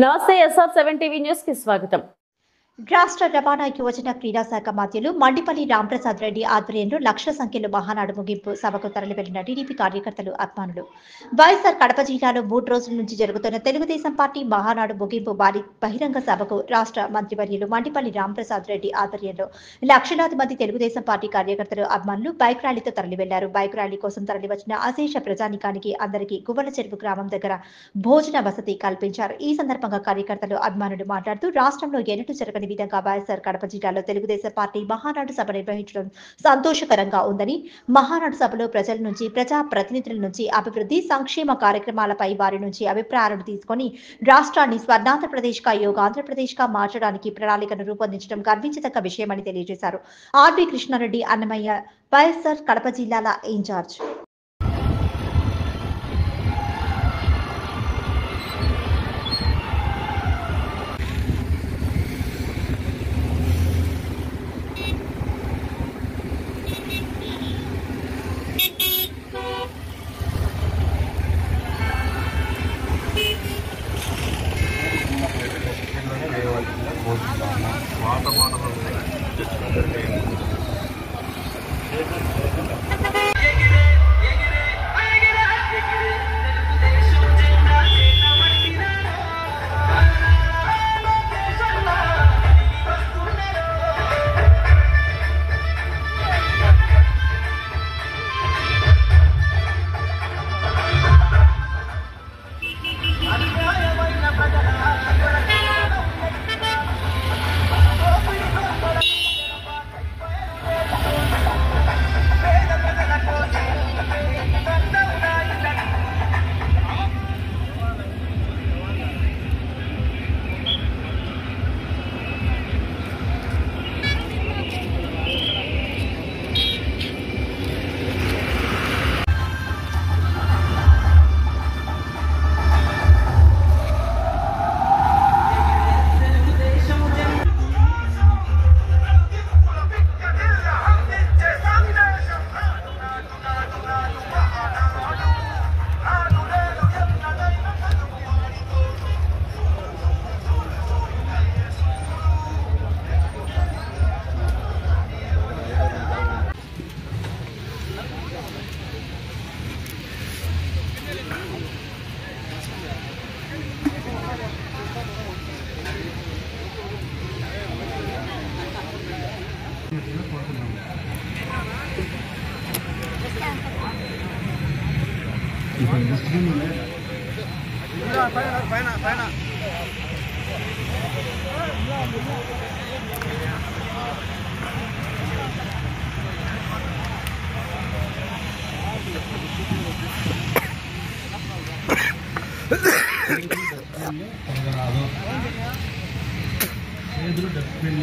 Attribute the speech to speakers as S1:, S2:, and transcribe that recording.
S1: నమస్తే SF7 TV news కి స్వాగతం.
S2: రాష్ట్ర రవాణా యువజన క్రీడా శాఖ మంత్రులు మండిపల్లి రాంప్రసాద్ రెడ్డి ఆధ్వర్యంలో లక్షల సంఖ్యలో మహానాడు ముగింపు సభకు తరలివెళ్లిన టీడీపీ కార్యకర్తలు అభిమానులు. వైఎస్ఆర్ కడప జిల్లాలో 3 రోజుల నుంచి జరుగుతున్న తెలుగుదేశం పార్టీ మహానాడు ముగింపు భారీ బహిరంగ సభకు రాష్ట్ర మంత్రివర్యులు మండిపల్లి రాంప్రసాద్ రెడ్డి ఆధ్వర్యంలో లక్షలాది మంది తెలుగుదేశం పార్టీ కార్యకర్తలు అభిమానులు బైక్ ర్యాలీతో తరలివెళ్లారు. బైక్ ర్యాలీ కోసం తరలివచ్చిన అశేష ప్రజానికానికి అందరికీ గువ్వల చెరువు గ్రామం దగ్గర భోజన వసతి కల్పించారు. ఈ సందర్భంగా కార్యకర్తలు అభిమానులు మాట్లాడుతూ రాష్ట్రంలో ఎన్నడూ జరగని విధంగా వైఎస్ఆర్ కడప జిల్లాలో తెలుగుదేశం పార్టీ మహానాడు సభ నిర్వహించడం సంతోషకరంగా ఉందని, మహానాడు సభలో ప్రజల నుంచి, ప్రజా ప్రతినిధుల నుంచి అభివృద్ధి సంక్షేమ కార్యక్రమాలపై వారి నుంచి అభిప్రాయాలను తీసుకొని రాష్ట్రాన్ని స్వర్ణాంధ్రప్రదేశ్ గా యోగాంధ్రప్రదేశ్ గా మార్చడానికి ప్రణాళికను రూపొందించడం గర్వించదగ్గ విషయమని తెలియజేశారు. ఆర్వి కృష్ణారెడ్డి అన్నమయ్య వైఎస్ఆర్ కడప జిల్లాల ఇన్ఛార్జ్.
S3: డస్ట్బిన్